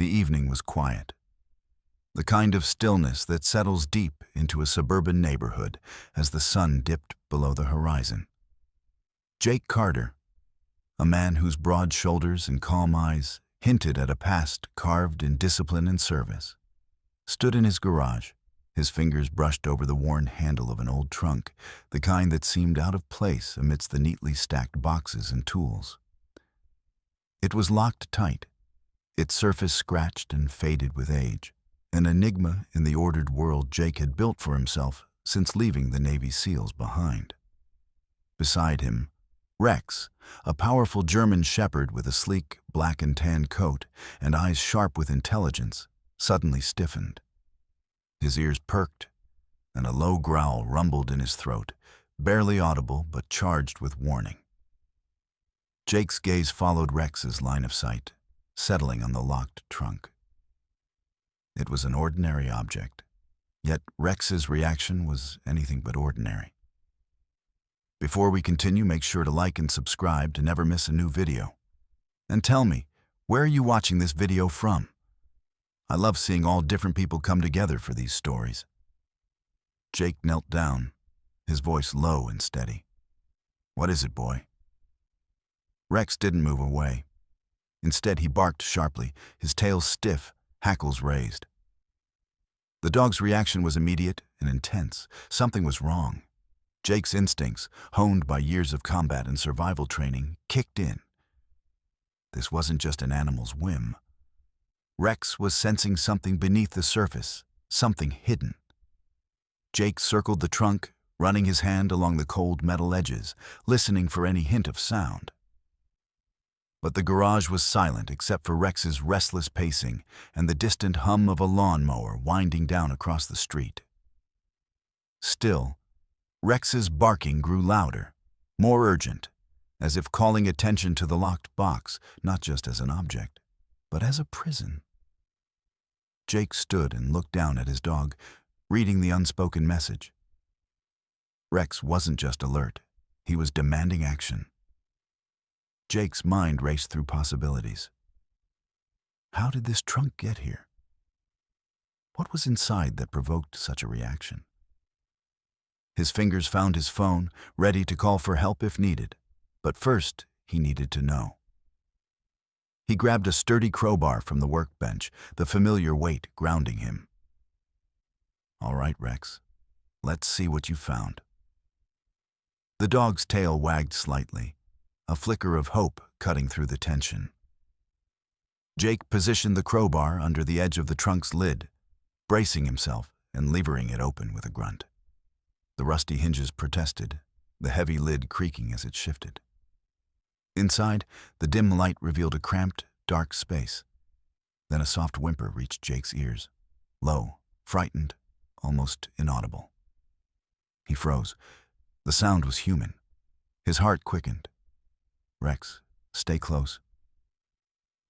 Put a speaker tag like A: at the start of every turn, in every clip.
A: The evening was quiet, the kind of stillness that settles deep into a suburban neighborhood as the sun dipped below the horizon. Jake Carter, a man whose broad shoulders and calm eyes hinted at a past carved in discipline and service, stood in his garage, his fingers brushed over the worn handle of an old trunk, the kind that seemed out of place amidst the neatly stacked boxes and tools. It was locked tight, its surface scratched and faded with age, an enigma in the ordered world Jake had built for himself since leaving the Navy SEALs behind. Beside him, Rex, a powerful German shepherd with a sleek black and tan coat and eyes sharp with intelligence, suddenly stiffened. His ears perked, and a low growl rumbled in his throat, barely audible but charged with warning. Jake's gaze followed Rex's line of sight, settling on the locked trunk. It was an ordinary object, yet Rex's reaction was anything but ordinary. Before we continue, make sure to like and subscribe to never miss a new video. And tell me, where are you watching this video from? I love seeing all different people come together for these stories. Jake knelt down, his voice low and steady. "What is it, boy?" Rex didn't move away. Instead, he barked sharply, his tail stiff, hackles raised. The dog's reaction was immediate and intense. Something was wrong. Jake's instincts, honed by years of combat and survival training, kicked in. This wasn't just an animal's whim. Rex was sensing something beneath the surface, something hidden. Jake circled the trunk, running his hand along the cold metal edges, listening for any hint of sound. But the garage was silent except for Rex's restless pacing and the distant hum of a lawnmower winding down across the street. Still, Rex's barking grew louder, more urgent, as if calling attention to the locked box, not just as an object, but as a prison. Jake stood and looked down at his dog, reading the unspoken message. Rex wasn't just alert, he was demanding action. Jake's mind raced through possibilities. How did this trunk get here? What was inside that provoked such a reaction? His fingers found his phone, ready to call for help if needed. But first, he needed to know. He grabbed a sturdy crowbar from the workbench, the familiar weight grounding him. "All right, Rex. Let's see what you found." The dog's tail wagged slightly, a flicker of hope cutting through the tension. Jake positioned the crowbar under the edge of the trunk's lid, bracing himself and levering it open with a grunt. The rusty hinges protested, the heavy lid creaking as it shifted. Inside, the dim light revealed a cramped, dark space. Then a soft whimper reached Jake's ears, low, frightened, almost inaudible. He froze. The sound was human. His heart quickened. "Rex, stay close."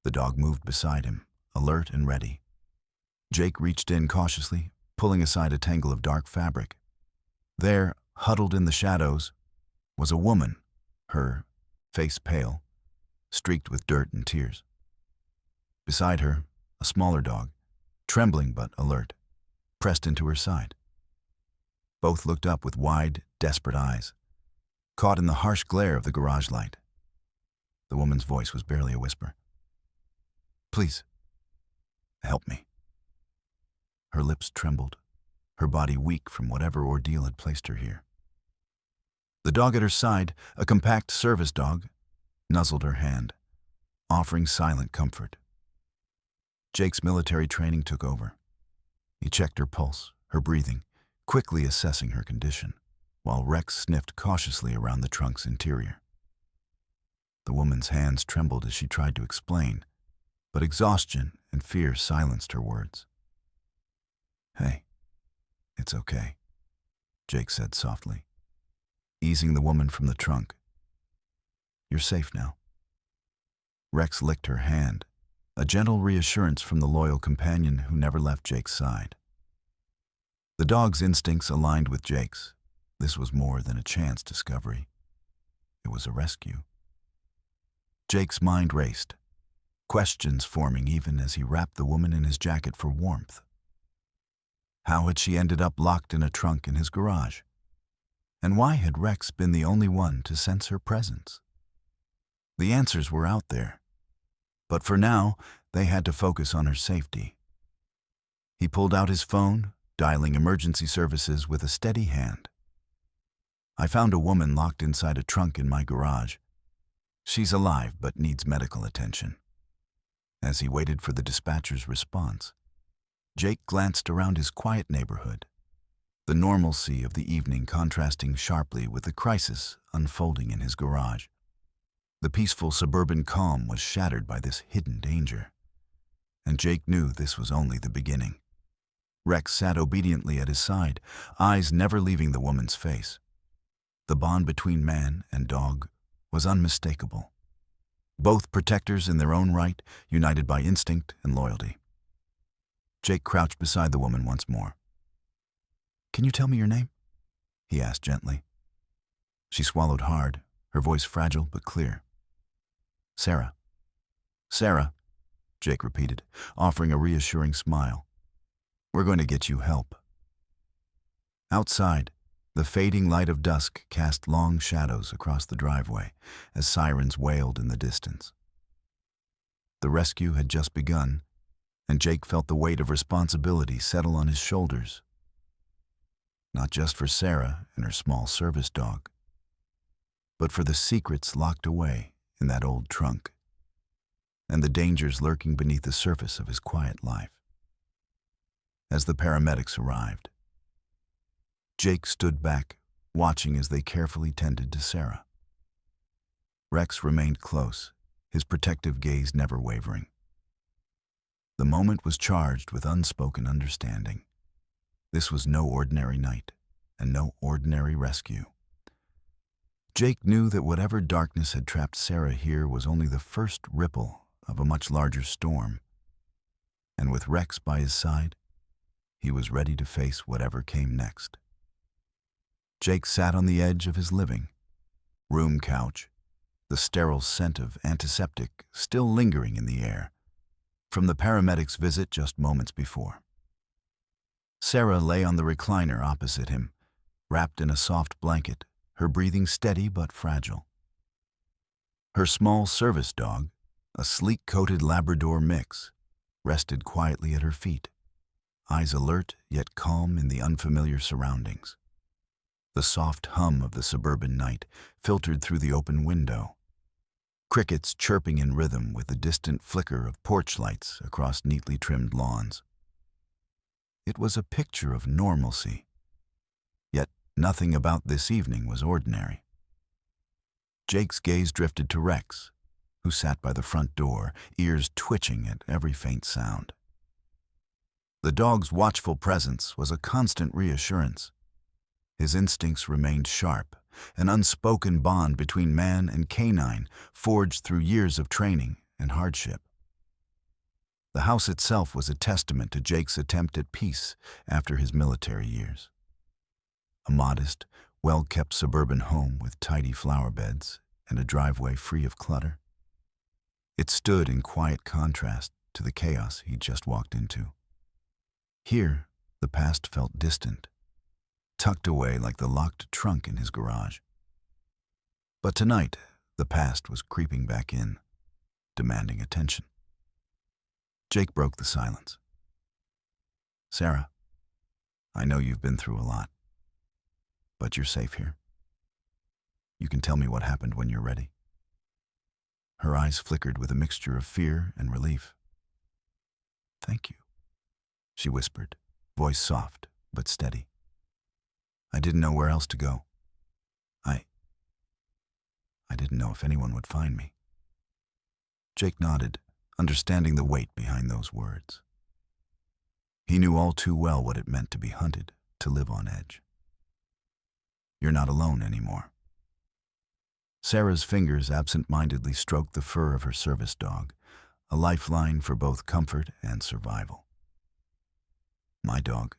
A: The dog moved beside him, alert and ready. Jake reached in cautiously, pulling aside a tangle of dark fabric. There, huddled in the shadows, was a woman, her face pale, streaked with dirt and tears. Beside her, a smaller dog, trembling but alert, pressed into her side. Both looked up with wide, desperate eyes, caught in the harsh glare of the garage light. The woman's voice was barely a whisper. "Please, help me." Her lips trembled, her body weak from whatever ordeal had placed her here. The dog at her side, a compact service dog, nuzzled her hand, offering silent comfort. Jake's military training took over. He checked her pulse, her breathing, quickly assessing her condition, while Rex sniffed cautiously around the trunk's interior. The woman's hands trembled as she tried to explain, but exhaustion and fear silenced her words. "Hey, it's okay," Jake said softly, easing the woman from the trunk. "You're safe now." Rex licked her hand, a gentle reassurance from the loyal companion who never left Jake's side. The dog's instincts aligned with Jake's. This was more than a chance discovery. It was a rescue. Jake's mind raced. questions forming even as he wrapped the woman in his jacket for warmth. How had she ended up locked in a trunk in his garage? And why had Rex been the only one to sense her presence? The answers were out there, but for now, they had to focus on her safety. He pulled out his phone, dialing emergency services with a steady hand. "I found a woman locked inside a trunk in my garage. She's alive but needs medical attention." As he waited for the dispatcher's response, Jake glanced around his quiet neighborhood, the normalcy of the evening contrasting sharply with the crisis unfolding in his garage. The peaceful suburban calm was shattered by this hidden danger, and Jake knew this was only the beginning. Rex sat obediently at his side, eyes never leaving the woman's face. The bond between man and dog was unmistakable. Both protectors in their own right, united by instinct and loyalty. Jake crouched beside the woman once more. "Can you tell me your name?" he asked gently. She swallowed hard, her voice fragile but clear. "Sarah." "Sarah," Jake repeated, offering a reassuring smile. "We're going to get you help." Outside, the fading light of dusk cast long shadows across the driveway as sirens wailed in the distance. The rescue had just begun, and Jake felt the weight of responsibility settle on his shoulders. Not just for Sarah and her small service dog, but for the secrets locked away in that old trunk, and the dangers lurking beneath the surface of his quiet life. As the paramedics arrived, Jake stood back, watching as they carefully tended to Sarah. Rex remained close, his protective gaze never wavering. The moment was charged with unspoken understanding. This was no ordinary night, and no ordinary rescue. Jake knew that whatever darkness had trapped Sarah here was only the first ripple of a much larger storm. And with Rex by his side, he was ready to face whatever came next. Jake sat on the edge of his living room couch, the sterile scent of antiseptic still lingering in the air from the paramedics' visit just moments before. Sarah lay on the recliner opposite him, wrapped in a soft blanket, her breathing steady but fragile. Her small service dog, a sleek-coated Labrador mix, rested quietly at her feet, eyes alert yet calm in the unfamiliar surroundings. The soft hum of the suburban night filtered through the open window, crickets chirping in rhythm with the distant flicker of porch lights across neatly trimmed lawns. It was a picture of normalcy, yet nothing about this evening was ordinary. Jake's gaze drifted to Rex, who sat by the front door, ears twitching at every faint sound. The dog's watchful presence was a constant reassurance. His instincts remained sharp, an unspoken bond between man and canine forged through years of training and hardship. The house itself was a testament to Jake's attempt at peace after his military years. A modest, well-kept suburban home with tidy flower beds and a driveway free of clutter. It stood in quiet contrast to the chaos he'd just walked into. Here, the past felt distant, tucked away like the locked trunk in his garage. But tonight, the past was creeping back in, demanding attention. Jake broke the silence. "Sarah, I know you've been through a lot, but you're safe here. You can tell me what happened when you're ready." Her eyes flickered with a mixture of fear and relief. "Thank you," she whispered, voice soft but steady. "I didn't know where else to go. I didn't know if anyone would find me." Jake nodded, understanding the weight behind those words. He knew all too well what it meant to be hunted, to live on edge. "You're not alone anymore." Sarah's fingers absent-mindedly stroked the fur of her service dog, a lifeline for both comfort and survival. "My dog,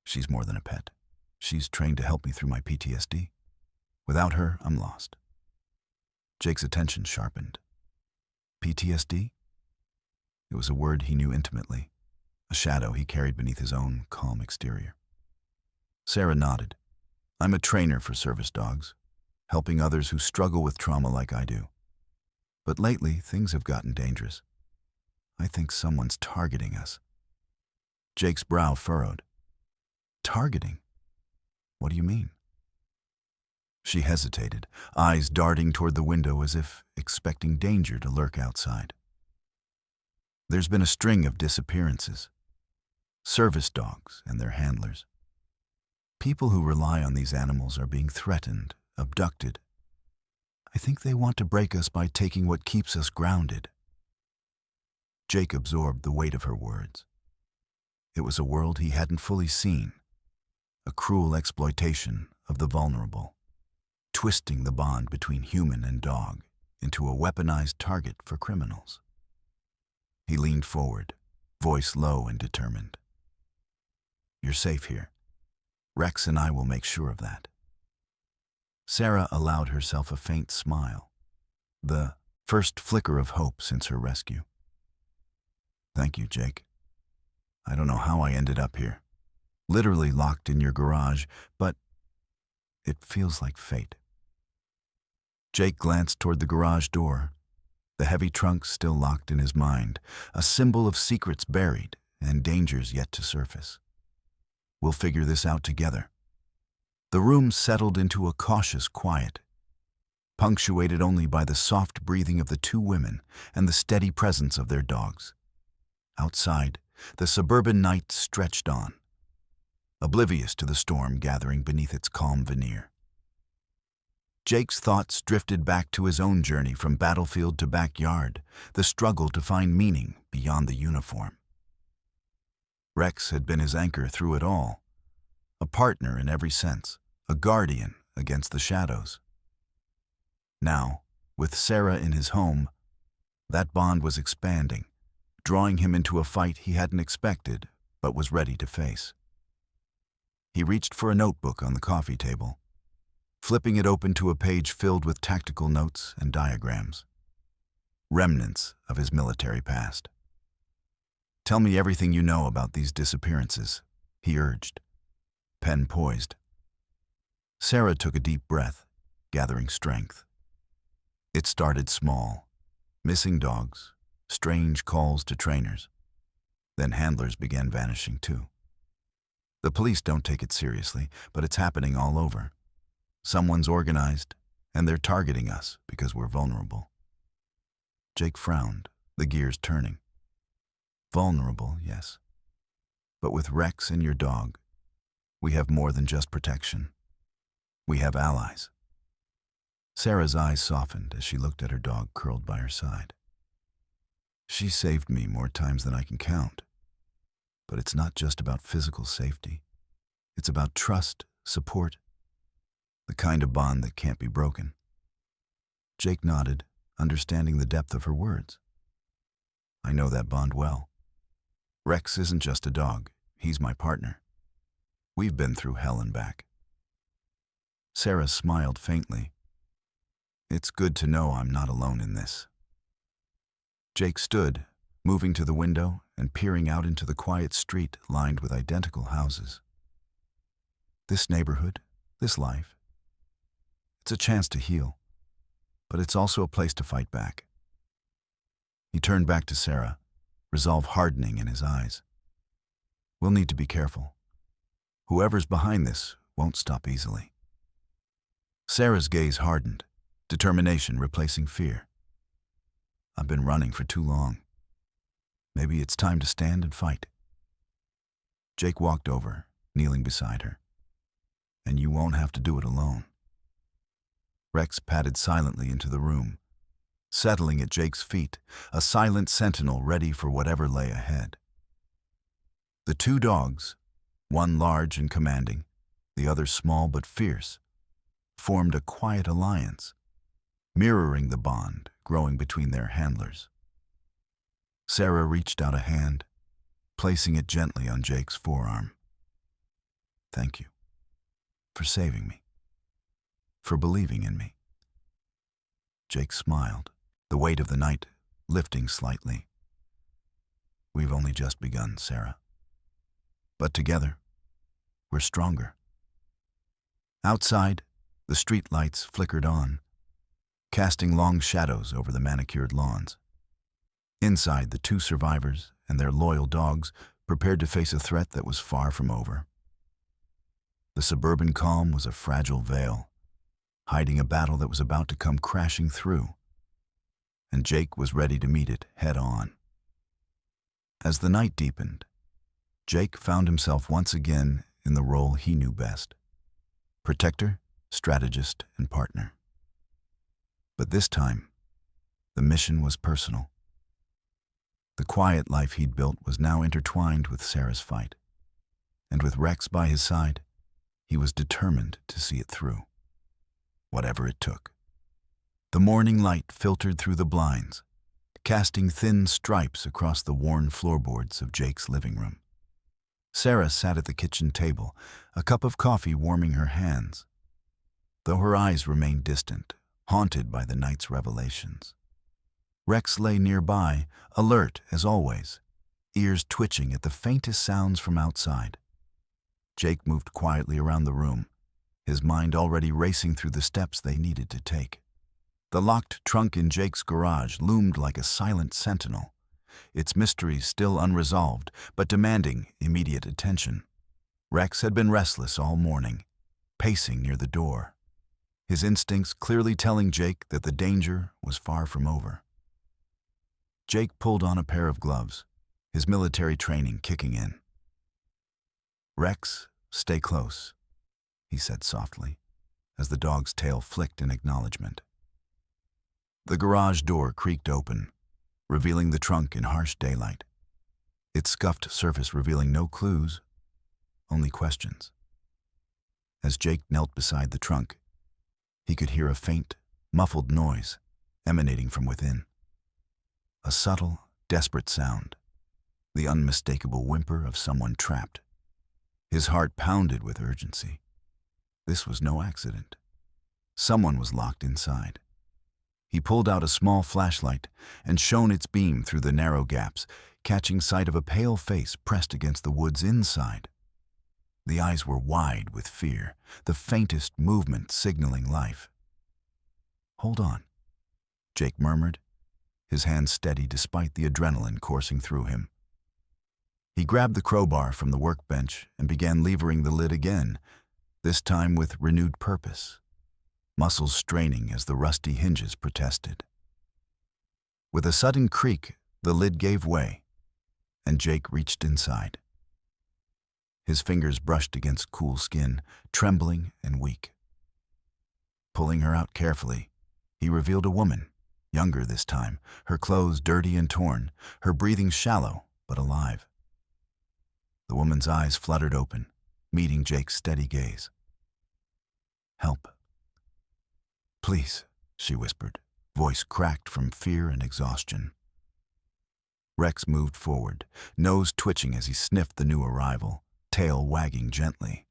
A: she's more than a pet. She's trained to help me through my PTSD. Without her, I'm lost." Jake's attention sharpened. "PTSD?" It was a word he knew intimately, a shadow he carried beneath his own calm exterior. Sarah nodded. I'm a trainer for service dogs, helping others who struggle with trauma like I do. But lately, things have gotten dangerous. I think someone's targeting us. Jake's brow furrowed. Targeting? What do you mean? She hesitated, eyes darting toward the window as if expecting danger to lurk outside. There's been a string of disappearances. Service dogs and their handlers. People who rely on these animals are being threatened, abducted. I think they want to break us by taking what keeps us grounded. Jake absorbed the weight of her words. It was a world he hadn't fully seen, a cruel exploitation of the vulnerable, twisting the bond between human and dog into a weaponized target for criminals. He leaned forward, voice low and determined. You're safe here. Rex and I will make sure of that. Sarah allowed herself a faint smile, the first flicker of hope since her rescue. Thank you, Jake. I don't know how I ended up here, literally locked in your garage, but it feels like fate. Jake glanced toward the garage door, the heavy trunk still locked in his mind, a symbol of secrets buried and dangers yet to surface. We'll figure this out together. The room settled into a cautious quiet, punctuated only by the soft breathing of the two women and the steady presence of their dogs. Outside, the suburban night stretched on, oblivious to the storm gathering beneath its calm veneer. Jake's thoughts drifted back to his own journey from battlefield to backyard, the struggle to find meaning beyond the uniform. Rex had been his anchor through it all, a partner in every sense, a guardian against the shadows. Now, with Sarah in his home, that bond was expanding, drawing him into a fight he hadn't expected but was ready to face. He reached for a notebook on the coffee table, flipping it open to a page filled with tactical notes and diagrams, remnants of his military past. Tell me everything you know about these disappearances, he urged, pen poised. Sarah took a deep breath, gathering strength. It started small, missing dogs, strange calls to trainers. Then handlers began vanishing too. The police don't take it seriously, but it's happening all over. Someone's organized, and they're targeting us because we're vulnerable. Jake frowned, the gears turning. Vulnerable, yes. But with Rex and your dog, we have more than just protection. We have allies. Sarah's eyes softened as she looked at her dog curled by her side. She saved me more times than I can count. But it's not just about physical safety. It's about trust, support, the kind of bond that can't be broken. Jake nodded, understanding the depth of her words. I know that bond well. Rex isn't just a dog, he's my partner. We've been through hell and back. Sarah smiled faintly. It's good to know I'm not alone in this. Jake stood, moving to the window and peering out into the quiet street lined with identical houses. This neighborhood, this life, it's a chance to heal, but it's also a place to fight back. He turned back to Sarah, resolve hardening in his eyes. We'll need to be careful. Whoever's behind this won't stop easily. Sarah's gaze hardened, determination replacing fear. I've been running for too long. Maybe it's time to stand and fight. Jake walked over, kneeling beside her. And you won't have to do it alone. Rex padded silently into the room, settling at Jake's feet, a silent sentinel ready for whatever lay ahead. The two dogs, one large and commanding, the other small but fierce, formed a quiet alliance, mirroring the bond growing between their handlers. Sarah reached out a hand, placing it gently on Jake's forearm. Thank you for saving me, for believing in me. Jake smiled, the weight of the night lifting slightly. We've only just begun, Sarah. But together, we're stronger. Outside, the street lights flickered on, casting long shadows over the manicured lawns. Inside, the two survivors and their loyal dogs prepared to face a threat that was far from over. The suburban calm was a fragile veil, hiding a battle that was about to come crashing through, and Jake was ready to meet it head-on. As the night deepened, Jake found himself once again in the role he knew best: protector, strategist, and partner. But this time, the mission was personal. The quiet life he'd built was now intertwined with Sarah's fight, and with Rex by his side, he was determined to see it through, whatever it took. The morning light filtered through the blinds, casting thin stripes across the worn floorboards of Jake's living room. Sarah sat at the kitchen table, a cup of coffee warming her hands, though her eyes remained distant, haunted by the night's revelations. Rex lay nearby, alert as always, ears twitching at the faintest sounds from outside. Jake moved quietly around the room, his mind already racing through the steps they needed to take. The locked trunk in Jake's garage loomed like a silent sentinel, its mysteries still unresolved, but demanding immediate attention. Rex had been restless all morning, pacing near the door, his instincts clearly telling Jake that the danger was far from over. Jake pulled on a pair of gloves, his military training kicking in. "Rex, stay close," he said softly, as the dog's tail flicked in acknowledgement. The garage door creaked open, revealing the trunk in harsh daylight, its scuffed surface revealing no clues, only questions. As Jake knelt beside the trunk, he could hear a faint, muffled noise emanating from within. A subtle, desperate sound, the unmistakable whimper of someone trapped. His heart pounded with urgency. This was no accident. Someone was locked inside. He pulled out a small flashlight and shone its beam through the narrow gaps, catching sight of a pale face pressed against the wood's inside. The eyes were wide with fear, the faintest movement signaling life. "Hold on," Jake murmured, his hand steady despite the adrenaline coursing through him. He grabbed the crowbar from the workbench and began levering the lid again, this time with renewed purpose, muscles straining as the rusty hinges protested. With a sudden creak, the lid gave way, and Jake reached inside. His fingers brushed against cool skin, trembling and weak. Pulling her out carefully, he revealed a woman, younger this time, her clothes dirty and torn, her breathing shallow but alive. The woman's eyes fluttered open, meeting Jake's steady gaze. "Help. Please," she whispered, voice cracked from fear and exhaustion. Rex moved forward, nose twitching as he sniffed the new arrival, tail wagging gently.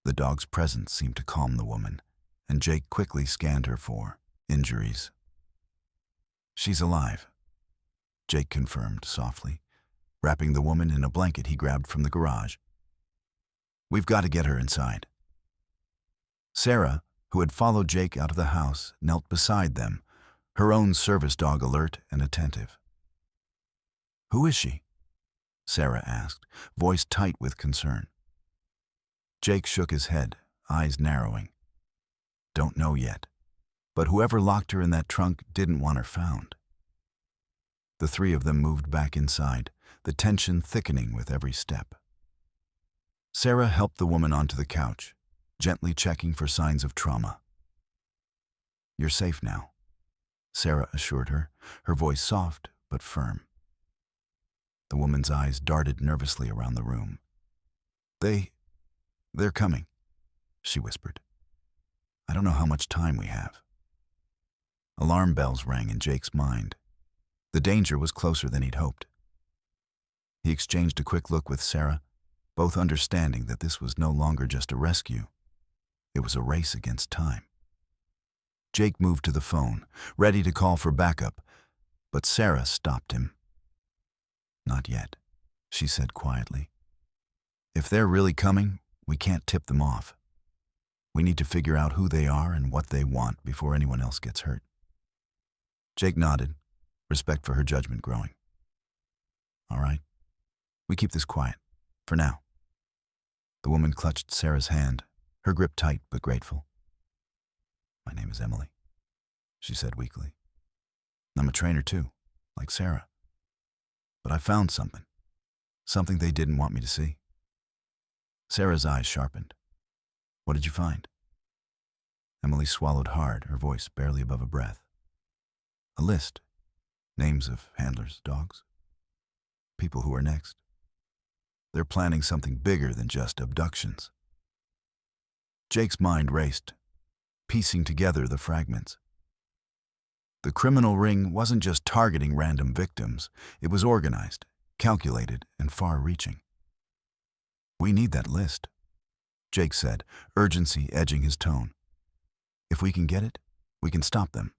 A: The dog's presence seemed to calm the woman, and Jake quickly scanned her for injuries. "She's alive," Jake confirmed softly, wrapping the woman in a blanket he grabbed from the garage. "We've got to get her inside." Sarah, who had followed Jake out of the house, knelt beside them, her own service dog alert and attentive. "Who is she?" Sarah asked, voice tight with concern. Jake shook his head, eyes narrowing. "Don't know yet, but whoever locked her in that trunk didn't want her found." The three of them moved back inside, the tension thickening with every step. Sarah helped the woman onto the couch, gently checking for signs of trauma. "You're safe now," Sarah assured her, her voice soft but firm. The woman's eyes darted nervously around the room. They're coming," she whispered. "I don't know how much time we have." Alarm bells rang in Jake's mind. The danger was closer than he'd hoped. He exchanged a quick look with Sarah, both understanding that this was no longer just a rescue. It was a race against time. Jake moved to the phone, ready to call for backup, but Sarah stopped him. Not yet, she said quietly. If they're really coming, we can't tip them off. We need to figure out who they are and what they want before anyone else gets hurt. Jake nodded, respect for her judgment growing. All right, we keep this quiet, for now. The woman clutched Sarah's hand, her grip tight but grateful. My name is Emily, she said weakly. I'm a trainer too, like Sarah. But I found something they didn't want me to see. Sarah's eyes sharpened. What did you find? Emily swallowed hard, her voice barely above a breath. A list. Names of handlers, dogs. People who are next. They're planning something bigger than just abductions. Jake's mind raced, piecing together the fragments. The criminal ring wasn't just targeting random victims. It was organized, calculated, and far-reaching. We need that list, Jake said, urgency edging his tone. If we can get it, we can stop them.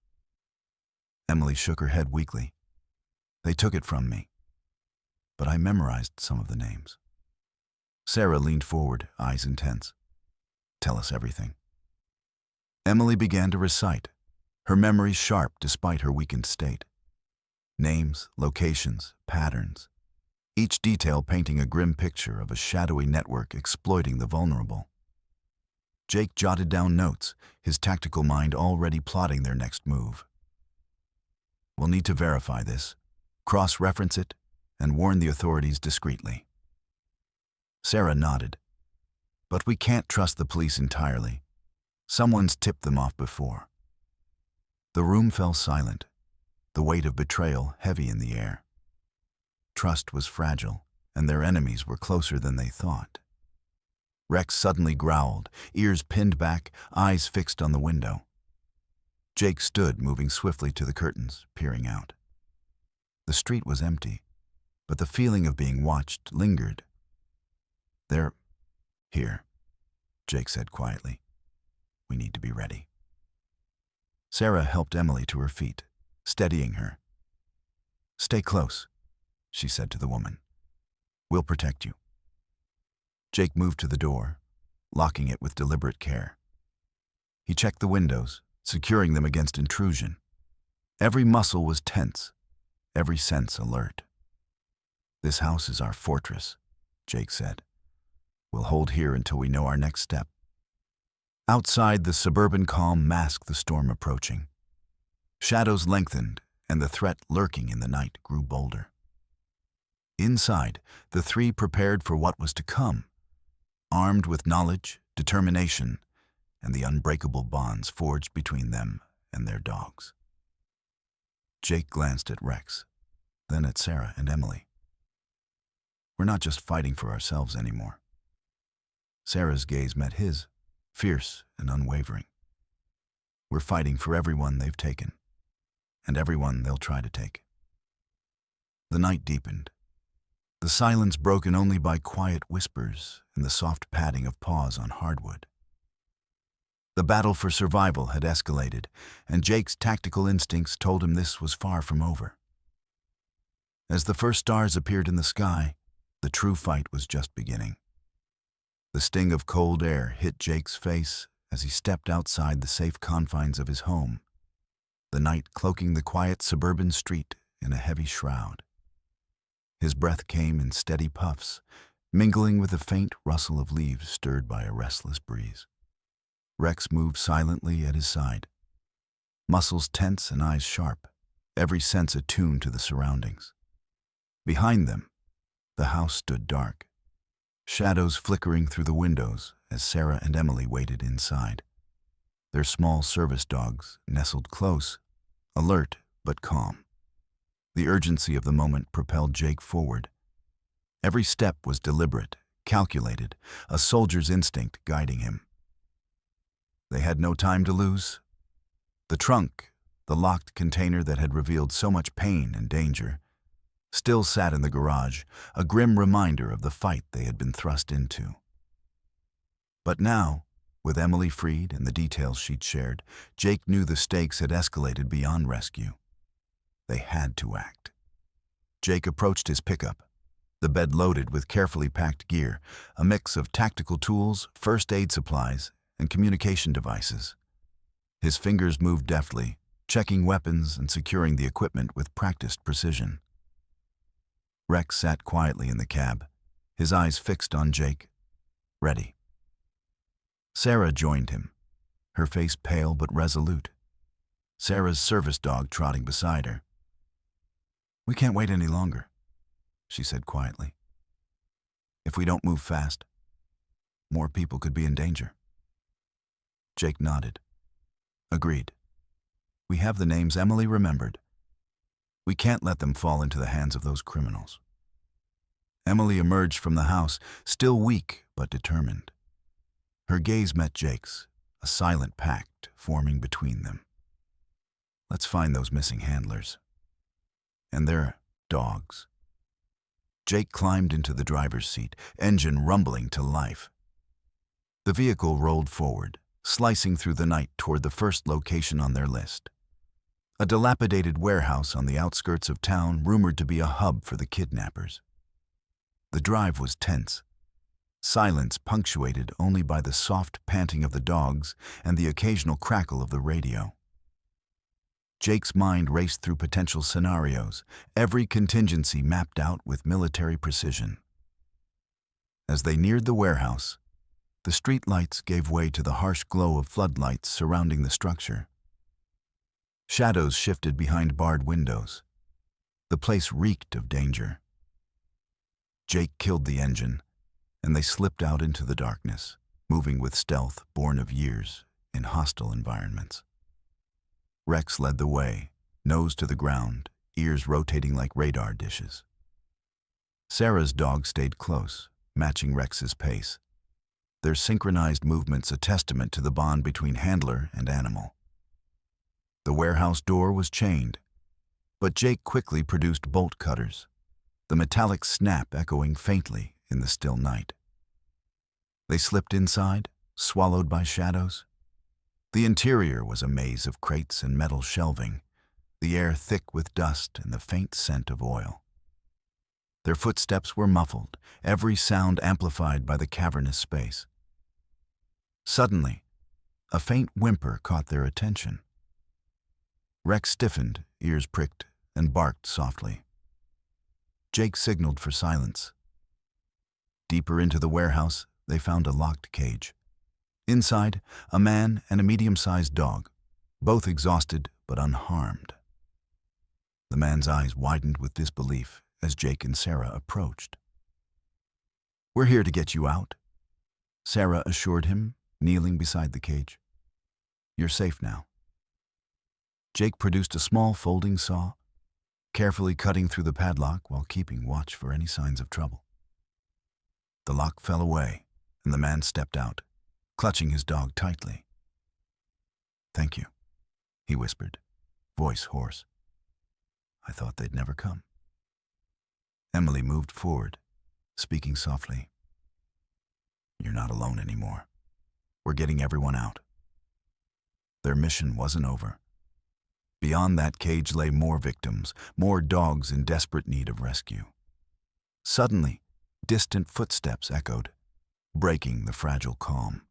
A: Emily shook her head weakly. They took it from me, but I memorized some of the names. Sarah leaned forward, eyes intense. Tell us everything. Emily began to recite, her memory sharp despite her weakened state. Names, locations, patterns, each detail painting a grim picture of a shadowy network exploiting the vulnerable. Jake jotted down notes, his tactical mind already plotting their next move. We'll need to verify this, cross-reference it, and warn the authorities discreetly. Sarah nodded. But we can't trust the police entirely. Someone's tipped them off before. The room fell silent, the weight of betrayal heavy in the air. Trust was fragile, and their enemies were closer than they thought. Rex suddenly growled, ears pinned back, eyes fixed on the window. Jake stood, moving swiftly to the curtains, peering out. The street was empty, but the feeling of being watched lingered. They're here, Jake said quietly. We need to be ready. Sarah helped Emily to her feet, steadying her. Stay close, she said to the woman. We'll protect you. Jake moved to the door, locking it with deliberate care. He checked the windows, securing them against intrusion. Every muscle was tense, every sense alert. This house is our fortress, Jake said. We'll hold here until we know our next step. Outside, the suburban calm masked the storm approaching. Shadows lengthened, and the threat lurking in the night grew bolder. Inside, the three prepared for what was to come, armed with knowledge, determination, and the unbreakable bonds forged between them and their dogs. Jake glanced at Rex, then at Sarah and Emily. We're not just fighting for ourselves anymore. Sarah's gaze met his, fierce and unwavering. We're fighting for everyone they've taken, and everyone they'll try to take. The night deepened, the silence broken only by quiet whispers and the soft padding of paws on hardwood. The battle for survival had escalated, and Jake's tactical instincts told him this was far from over. As the first stars appeared in the sky, the true fight was just beginning. The sting of cold air hit Jake's face as he stepped outside the safe confines of his home, the night cloaking the quiet suburban street in a heavy shroud. His breath came in steady puffs, mingling with the faint rustle of leaves stirred by a restless breeze. Rex moved silently at his side, muscles tense and eyes sharp, every sense attuned to the surroundings. Behind them, the house stood dark, shadows flickering through the windows as Sarah and Emily waited inside. Their small service dogs nestled close, alert but calm. The urgency of the moment propelled Jake forward. Every step was deliberate, calculated, a soldier's instinct guiding him. They had no time to lose. The trunk, the locked container that had revealed so much pain and danger, still sat in the garage, a grim reminder of the fight they had been thrust into. But now, with Emily freed and the details she'd shared, Jake knew the stakes had escalated beyond rescue. They had to act. Jake approached his pickup, the bed loaded with carefully packed gear, a mix of tactical tools, first aid supplies, and communication devices. His fingers moved deftly, checking weapons and securing the equipment with practiced precision. Rex sat quietly in the cab, his eyes fixed on Jake, ready. Sarah joined him, her face pale but resolute, Sarah's service dog trotting beside her. "We can't wait any longer," she said quietly. "If we don't move fast, more people could be in danger." Jake nodded. "Agreed. We have the names Emily remembered. We can't let them fall into the hands of those criminals." Emily emerged from the house, still weak but determined. Her gaze met Jake's, a silent pact forming between them. "Let's find those missing handlers. And their dogs." Jake climbed into the driver's seat, engine rumbling to life. The vehicle rolled forward, slicing through the night toward the first location on their list. A dilapidated warehouse on the outskirts of town rumored to be a hub for the kidnappers. The drive was tense, silence punctuated only by the soft panting of the dogs and the occasional crackle of the radio. Jake's mind raced through potential scenarios, every contingency mapped out with military precision. As they neared the warehouse, the street lights gave way to the harsh glow of floodlights surrounding the structure. Shadows shifted behind barred windows. The place reeked of danger. Jake killed the engine, and they slipped out into the darkness, moving with stealth born of years in hostile environments. Rex led the way, nose to the ground, ears rotating like radar dishes. Sarah's dog stayed close, matching Rex's pace, their synchronized movements a testament to the bond between handler and animal. The warehouse door was chained, but Jake quickly produced bolt cutters, the metallic snap echoing faintly in the still night. They slipped inside, swallowed by shadows. The interior was a maze of crates and metal shelving, the air thick with dust and the faint scent of oil. Their footsteps were muffled, every sound amplified by the cavernous space. Suddenly, a faint whimper caught their attention. Rex stiffened, ears pricked, and barked softly. Jake signaled for silence. Deeper into the warehouse, they found a locked cage. Inside, a man and a medium-sized dog, both exhausted but unharmed. The man's eyes widened with disbelief as Jake and Sarah approached. "We're here to get you out," Sarah assured him, kneeling beside the cage. "You're safe now." Jake produced a small folding saw, carefully cutting through the padlock while keeping watch for any signs of trouble. The lock fell away, and the man stepped out, clutching his dog tightly. "Thank you," he whispered, voice hoarse. "I thought they'd never come." Emily moved forward, speaking softly. "You're not alone anymore. We're getting everyone out." Their mission wasn't over. Beyond that cage lay more victims, more dogs in desperate need of rescue. Suddenly, distant footsteps echoed, breaking the fragile calm.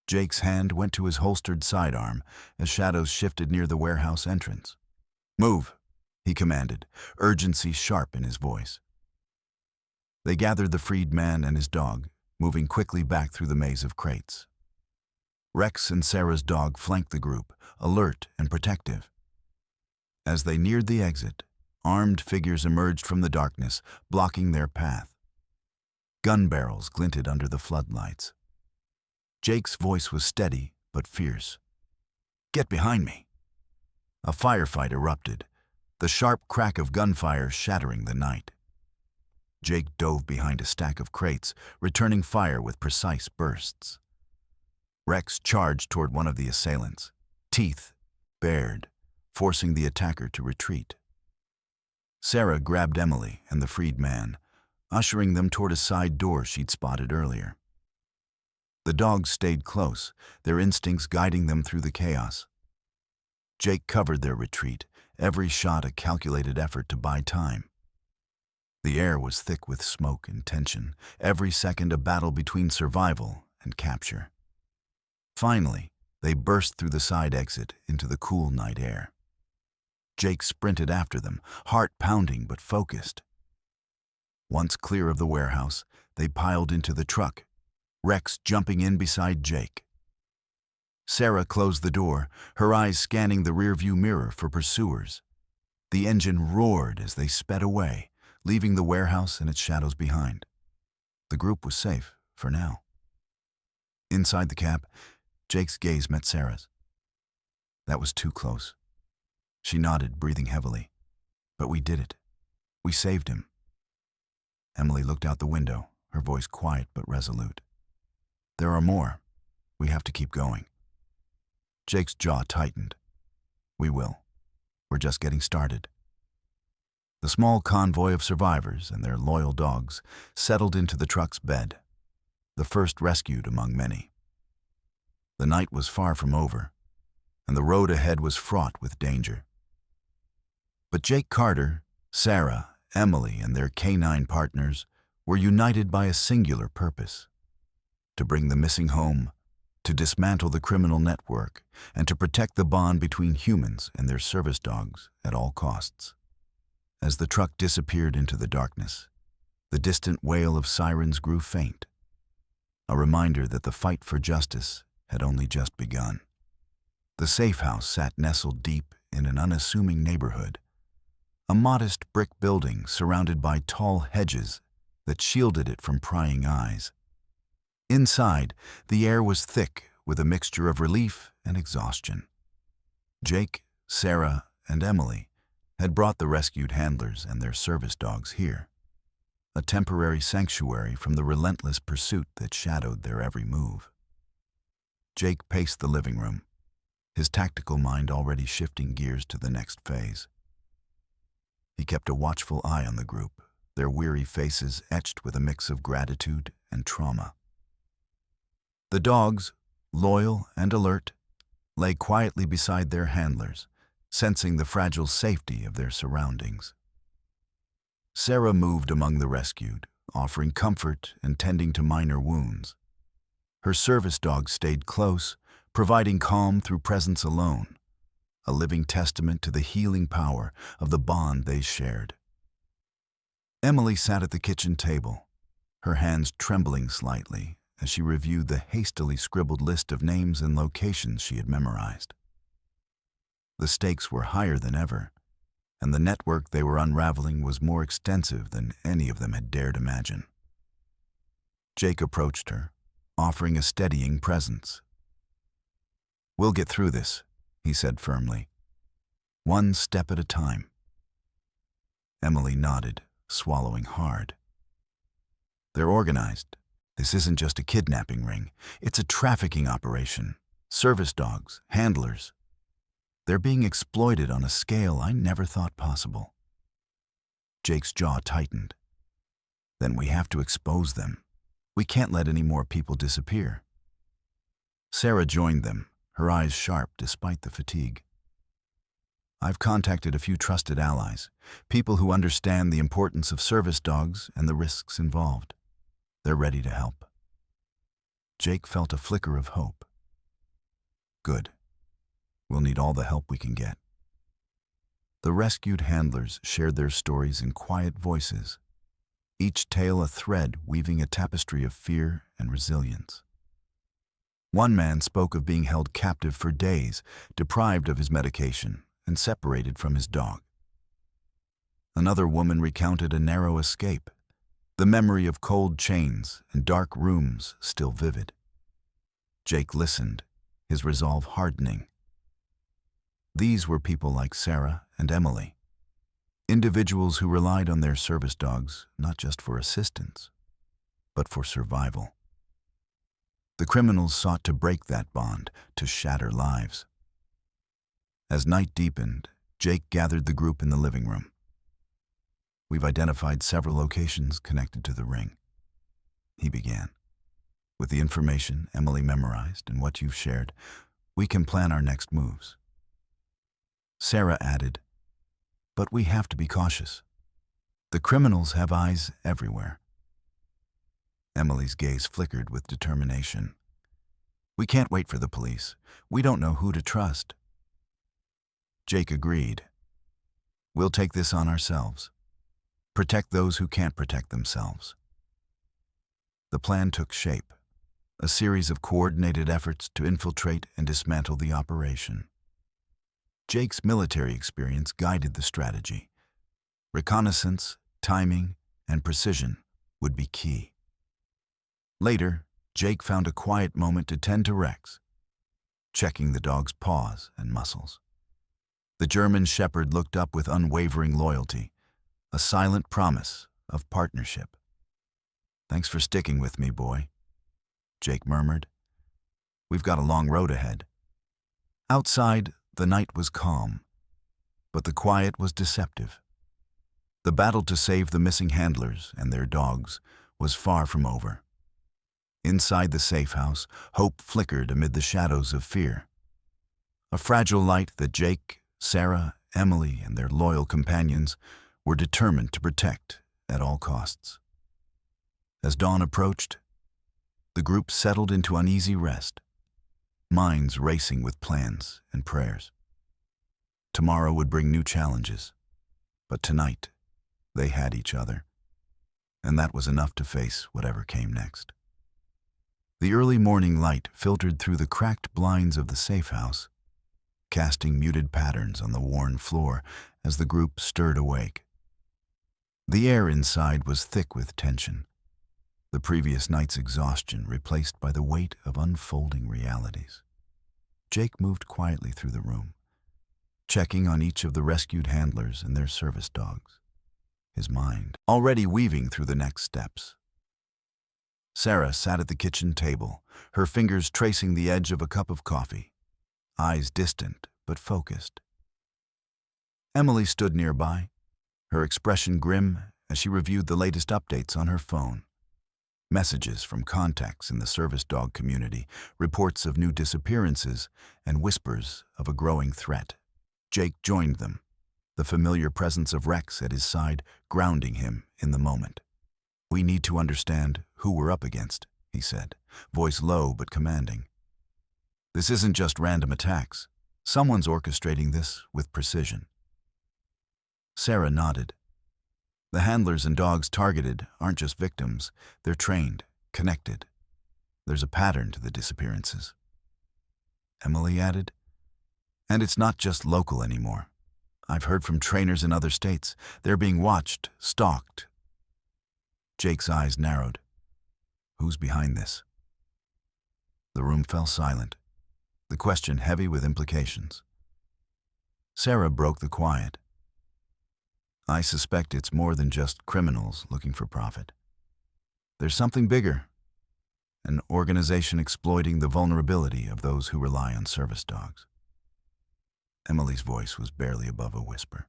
A: Jake's hand went to his holstered sidearm as shadows shifted near the warehouse entrance. "Move," he commanded, urgency sharp in his voice. They gathered the freed man and his dog, moving quickly back through the maze of crates. Rex and Sarah's dog flanked the group, alert and protective. As they neared the exit, armed figures emerged from the darkness, blocking their path. Gun barrels glinted under the floodlights. Jake's voice was steady but fierce. "Get behind me!" A firefight erupted, the sharp crack of gunfire shattering the night. Jake dove behind a stack of crates, returning fire with precise bursts. Rex charged toward one of the assailants, teeth bared, forcing the attacker to retreat. Sarah grabbed Emily and the freed man, ushering them toward a side door she'd spotted earlier. The dogs stayed close, their instincts guiding them through the chaos. Jake covered their retreat, every shot a calculated effort to buy time. The air was thick with smoke and tension, every second a battle between survival and capture. Finally, they burst through the side exit into the cool night air. Jake sprinted after them, heart pounding but focused. Once clear of the warehouse, they piled into the truck, Rex jumping in beside Jake. Sarah closed the door, her eyes scanning the rearview mirror for pursuers. The engine roared as they sped away, leaving the warehouse and its shadows behind. The group was safe, for now. Inside the cab, Jake's gaze met Sarah's. That was too close. She nodded, breathing heavily. But we did it. We saved him. Emily looked out the window, her voice quiet but resolute. There are more. We have to keep going. Jake's jaw tightened. We will. We're just getting started. The small convoy of survivors and their loyal dogs settled into the truck's bed, the first rescued among many. The night was far from over, and the road ahead was fraught with danger. But Jake Carter, Sarah, Emily, and their canine partners were united by a singular purpose: to bring the missing home, to dismantle the criminal network, and to protect the bond between humans and their service dogs at all costs. As the truck disappeared into the darkness, the distant wail of sirens grew faint, a reminder that the fight for justice had only just begun. The safe house sat nestled deep in an unassuming neighborhood, a modest brick building surrounded by tall hedges that shielded it from prying eyes. Inside, the air was thick with a mixture of relief and exhaustion. Jake, Sarah, and Emily had brought the rescued handlers and their service dogs here, a temporary sanctuary from the relentless pursuit that shadowed their every move. Jake paced the living room, his tactical mind already shifting gears to the next phase. He kept a watchful eye on the group, their weary faces etched with a mix of gratitude and trauma. The dogs, loyal and alert, lay quietly beside their handlers, sensing the fragile safety of their surroundings. Sarah moved among the rescued, offering comfort and tending to minor wounds. Her service dogs stayed close, providing calm through presence alone, a living testament to the healing power of the bond they shared. Emily sat at the kitchen table, her hands trembling slightly as she reviewed the hastily scribbled list of names and locations she had memorized. The stakes were higher than ever, and the network they were unraveling was more extensive than any of them had dared imagine. Jake approached her, offering a steadying presence. "We'll get through this," he said firmly. "One step at a time." Emily nodded, swallowing hard. "They're organized. This isn't just a kidnapping ring. It's a trafficking operation. Service dogs, handlers. They're being exploited on a scale I never thought possible." Jake's jaw tightened. "Then we have to expose them. We can't let any more people disappear." Sarah joined them, her eyes sharp despite the fatigue. "I've contacted a few trusted allies, people who understand the importance of service dogs and the risks involved. They're ready to help." Jake felt a flicker of hope. "Good. We'll need all the help we can get." The rescued handlers shared their stories in quiet voices, each tale a thread weaving a tapestry of fear and resilience. One man spoke of being held captive for days, deprived of his medication, and separated from his dog. Another woman recounted a narrow escape, the memory of cold chains and dark rooms still vivid. Jake listened, his resolve hardening. These were people like Sarah and Emily, individuals who relied on their service dogs not just for assistance, but for survival. The criminals sought to break that bond, to shatter lives. As night deepened, Jake gathered the group in the living room. "We've identified several locations connected to the ring," he began. "With the information Emily memorized and what you've shared, we can plan our next moves." Sarah added, "But we have to be cautious. The criminals have eyes everywhere. Emily's gaze flickered with determination. We can't wait for the police. We don't know who to trust. Jake agreed. We'll take this on ourselves. Protect those who can't protect themselves. The plan took shape, a series of coordinated efforts to infiltrate and dismantle the operation. Jake's military experience guided the strategy. Reconnaissance, timing, and precision would be key. Later, Jake found a quiet moment to tend to Rex, checking the dog's paws and muscles. The German shepherd looked up with unwavering loyalty, a silent promise of partnership. Thanks for sticking with me, boy, Jake murmured. We've got a long road ahead. Outside, the night was calm, but the quiet was deceptive. The battle to save the missing handlers and their dogs was far from over. Inside the safe house, hope flickered amid the shadows of fear. A fragile light that Jake, Sarah, Emily, and their loyal companions were determined to protect at all costs. As dawn approached, the group settled into uneasy rest, minds racing with plans and prayers. Tomorrow would bring new challenges, but tonight they had each other, and that was enough to face whatever came next. The early morning light filtered through the cracked blinds of the safe house, casting muted patterns on the worn floor as the group stirred awake. The air inside was thick with tension, the previous night's exhaustion replaced by the weight of unfolding realities. Jake moved quietly through the room, checking on each of the rescued handlers and their service dogs, his mind already weaving through the next steps. Sarah sat at the kitchen table, her fingers tracing the edge of a cup of coffee, eyes distant but focused. Emily stood nearby, her expression grim as she reviewed the latest updates on her phone. Messages from contacts in the service dog community, reports of new disappearances, and whispers of a growing threat. Jake joined them, the familiar presence of Rex at his side grounding him in the moment. We need to understand who we're up against, he said, voice low but commanding. This isn't just random attacks. Someone's orchestrating this with precision. Sarah nodded. The handlers and dogs targeted aren't just victims. They're trained, connected. There's a pattern to the disappearances. Emily added. And it's not just local anymore. I've heard from trainers in other states. They're being watched, stalked. Jake's eyes narrowed. Who's behind this? The room fell silent, the question heavy with implications. Sarah broke the quiet. I suspect it's more than just criminals looking for profit. There's something bigger, an organization exploiting the vulnerability of those who rely on service dogs. Emily's voice was barely above a whisper.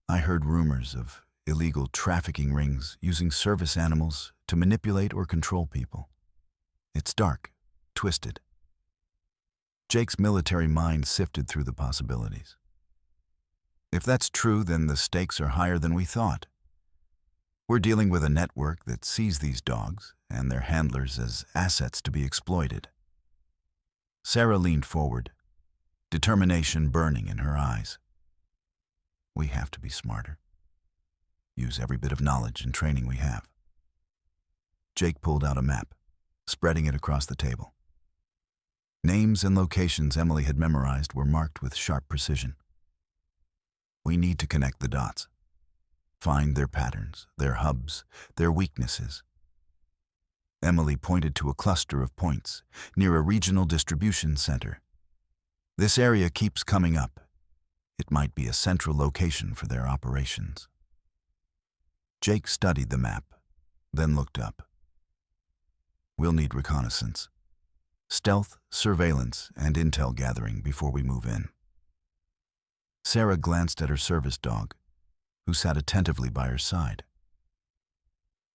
A: I heard rumors of illegal trafficking rings using service animals to manipulate or control people. It's dark, twisted. Jake's military mind sifted through the possibilities. If that's true, then the stakes are higher than we thought. We're dealing with a network that sees these dogs and their handlers as assets to be exploited. Sarah leaned forward, determination burning in her eyes. We have to be smarter. Use every bit of knowledge and training we have. Jake pulled out a map, spreading it across the table. Names and locations Emily had memorized were marked with sharp precision. We need to connect the dots, find their patterns, their hubs, their weaknesses. Emily pointed to a cluster of points near a regional distribution center. This area keeps coming up. It might be a central location for their operations. Jake studied the map, then looked up. We'll need reconnaissance, stealth, surveillance, and intel gathering before we move in. Sarah glanced at her service dog, who sat attentively by her side.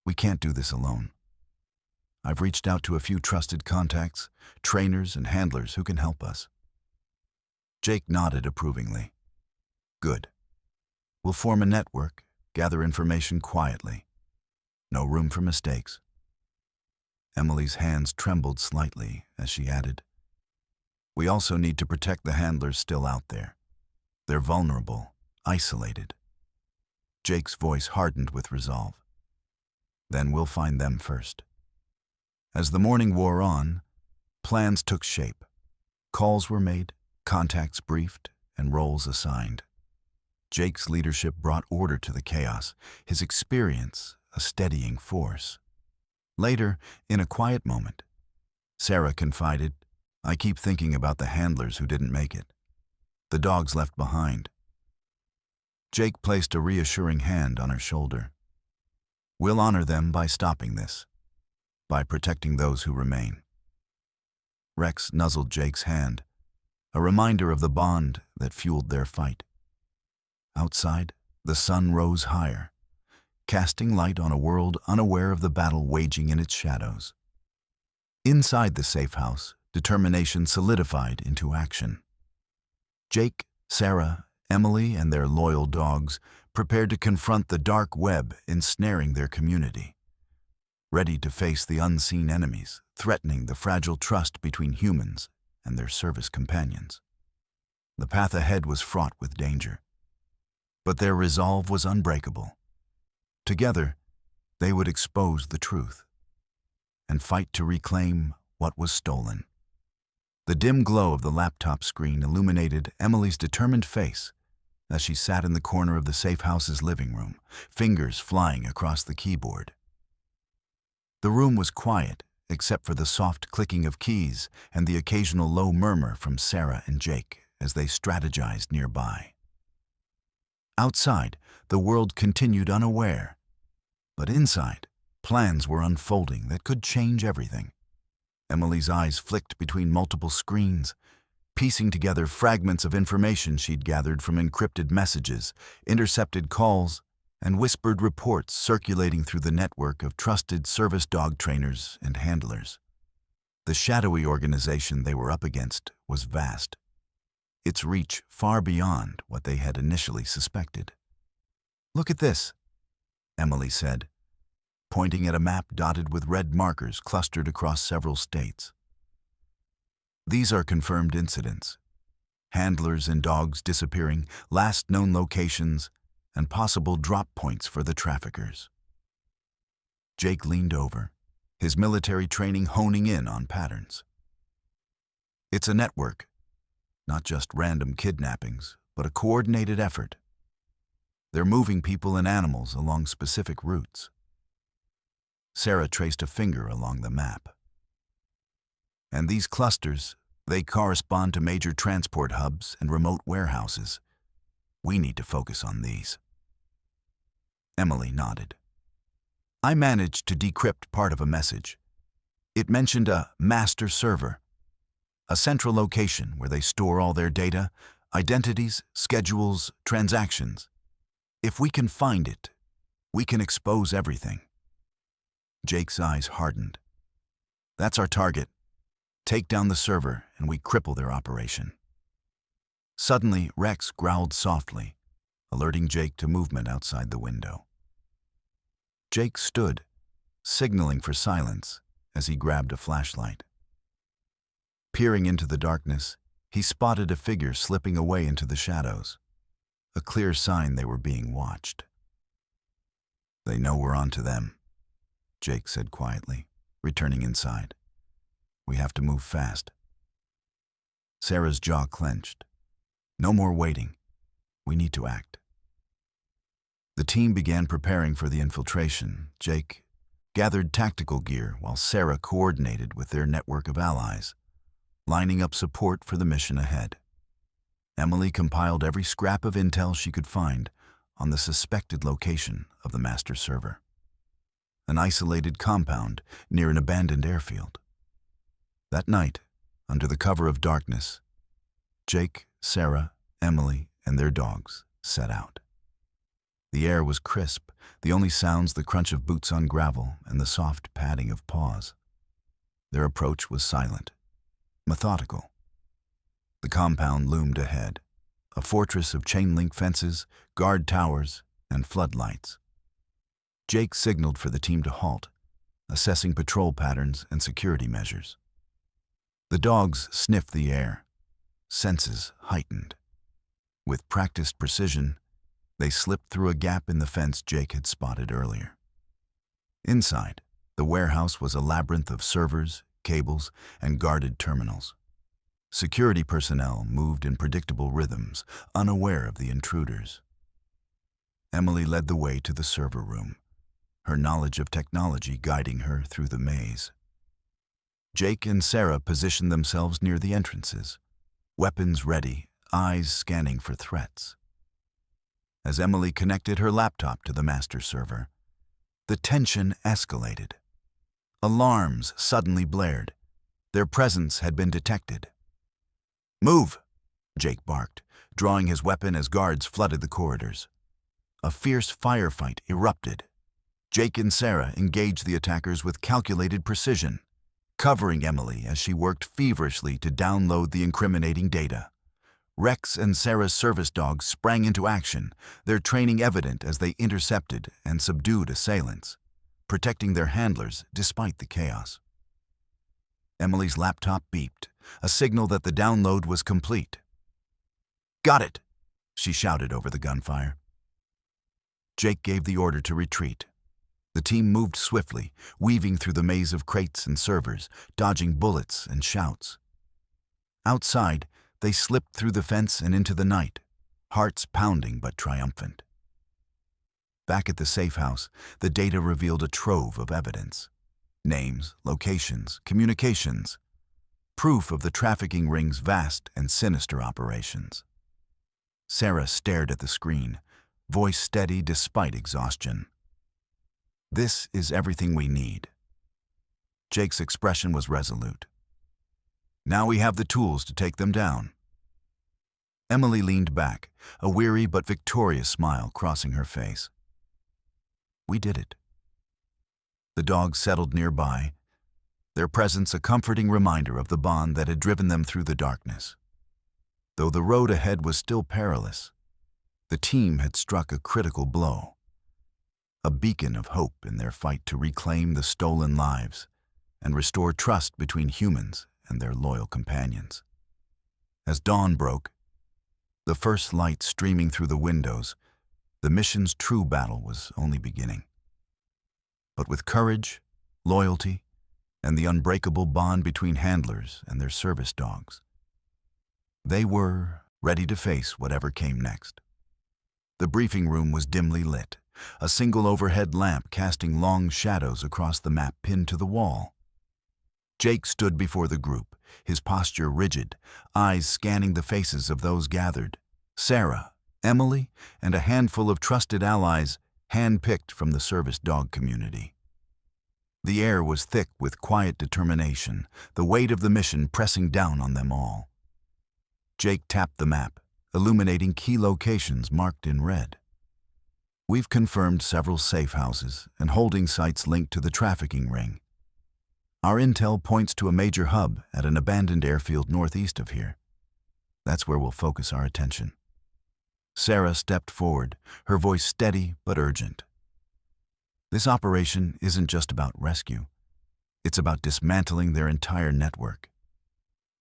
A: We can't do this alone. I've reached out to a few trusted contacts, trainers, and handlers who can help us. Jake nodded approvingly. Good. We'll form a network, gather information quietly. No room for mistakes. Emily's hands trembled slightly as she added, "We also need to protect the handlers still out there. They're vulnerable, isolated." Jake's voice hardened with resolve. "Then we'll find them first." As the morning wore on, plans took shape. Calls were made, contacts briefed, and roles assigned. Jake's leadership brought order to the chaos, his experience a steadying force. Later, in a quiet moment, Sarah confided, "I keep thinking about the handlers who didn't make it. The dogs left behind." Jake placed a reassuring hand on her shoulder. "We'll honor them by stopping this, by protecting those who remain." Rex nuzzled Jake's hand, a reminder of the bond that fueled their fight. Outside, the sun rose higher, casting light on a world unaware of the battle waging in its shadows. Inside the safe house, determination solidified into action. Jake, Sarah, Emily, and their loyal dogs prepared to confront the dark web ensnaring their community, ready to face the unseen enemies threatening the fragile trust between humans and their service companions. The path ahead was fraught with danger, but their resolve was unbreakable. Together, they would expose the truth and fight to reclaim what was stolen. The dim glow of the laptop screen illuminated Emily's determined face as she sat in the corner of the safe house's living room, fingers flying across the keyboard. The room was quiet, except for the soft clicking of keys and the occasional low murmur from Sarah and Jake as they strategized nearby. Outside, the world continued unaware, but inside, plans were unfolding that could change everything. Emily's eyes flicked between multiple screens, piecing together fragments of information she'd gathered from encrypted messages, intercepted calls, and whispered reports circulating through the network of trusted service dog trainers and handlers. The shadowy organization they were up against was vast, its reach far beyond what they had initially suspected. "Look at this," Emily said, pointing at a map dotted with red markers clustered across several states. "These are confirmed incidents. Handlers and dogs disappearing, last known locations, and possible drop points for the traffickers." Jake leaned over, his military training honing in on patterns. "It's a network, not just random kidnappings, but a coordinated effort. They're moving people and animals along specific routes." Sarah traced a finger along the map. "And these clusters, they correspond to major transport hubs and remote warehouses. We need to focus on these." Emily nodded. "I managed to decrypt part of a message. It mentioned a master server, a central location where they store all their data, identities, schedules, transactions. If we can find it, we can expose everything." Jake's eyes hardened. "That's our target. Take down the server and we cripple their operation." Suddenly, Rex growled softly, alerting Jake to movement outside the window. Jake stood, signaling for silence as he grabbed a flashlight. Peering into the darkness, he spotted a figure slipping away into the shadows, a clear sign they were being watched. "They know we're on to them," Jake said quietly, returning inside. "We have to move fast." Sarah's jaw clenched. "No more waiting. We need to act." The team began preparing for the infiltration. Jake gathered tactical gear while Sarah coordinated with their network of allies, lining up support for the mission ahead. Emily compiled every scrap of intel she could find on the suspected location of the master server, an isolated compound near an abandoned airfield. That night, under the cover of darkness, Jake, Sarah, Emily, and their dogs set out. The air was crisp, the only sounds the crunch of boots on gravel and the soft padding of paws. Their approach was silent, methodical. The compound loomed ahead, a fortress of chain-link fences, guard towers, and floodlights. Jake signaled for the team to halt, assessing patrol patterns and security measures. The dogs sniffed the air, senses heightened. With practiced precision, they slipped through a gap in the fence Jake had spotted earlier. Inside, the warehouse was a labyrinth of servers, cables, and guarded terminals. Security personnel moved in predictable rhythms, unaware of the intruders. Emily led the way to the server room, her knowledge of technology guiding her through the maze. Jake and Sarah positioned themselves near the entrances, weapons ready, eyes scanning for threats. As Emily connected her laptop to the master server, the tension escalated. Alarms suddenly blared. Their presence had been detected. "Move!" Jake barked, drawing his weapon as guards flooded the corridors. A fierce firefight erupted. Jake and Sarah engaged the attackers with calculated precision, covering Emily as she worked feverishly to download the incriminating data. Rex and Sarah's service dogs sprang into action, their training evident as they intercepted and subdued assailants, protecting their handlers despite the chaos. Emily's laptop beeped, a signal that the download was complete. "Got it," she shouted over the gunfire. Jake gave the order to retreat. The team moved swiftly, weaving through the maze of crates and servers, dodging bullets and shouts. Outside, they slipped through the fence and into the night, hearts pounding but triumphant. Back at the safe house, the data revealed a trove of evidence. Names, locations, communications. Proof of the trafficking ring's vast and sinister operations. Sarah stared at the screen, voice steady despite exhaustion. "This is everything we need." Jake's expression was resolute. "Now we have the tools to take them down." Emily leaned back, a weary but victorious smile crossing her face. "We did it." The dogs settled nearby, their presence a comforting reminder of the bond that had driven them through the darkness. Though the road ahead was still perilous, the team had struck a critical blow, a beacon of hope in their fight to reclaim the stolen lives and restore trust between humans and their loyal companions. As dawn broke, the first light streaming through the windows, the mission's true battle was only beginning. But with courage, loyalty, and the unbreakable bond between handlers and their service dogs, they were ready to face whatever came next. The briefing room was dimly lit, a single overhead lamp casting long shadows across the map pinned to the wall. Jake stood before the group, his posture rigid, eyes scanning the faces of those gathered. Sarah, Emily, and a handful of trusted allies hand-picked from the service dog community. The air was thick with quiet determination, the weight of the mission pressing down on them all. Jake tapped the map, illuminating key locations marked in red. "We've confirmed several safe houses and holding sites linked to the trafficking ring. Our intel points to a major hub at an abandoned airfield northeast of here. That's where we'll focus our attention." Sarah stepped forward, her voice steady but urgent. "This operation isn't just about rescue. It's about dismantling their entire network.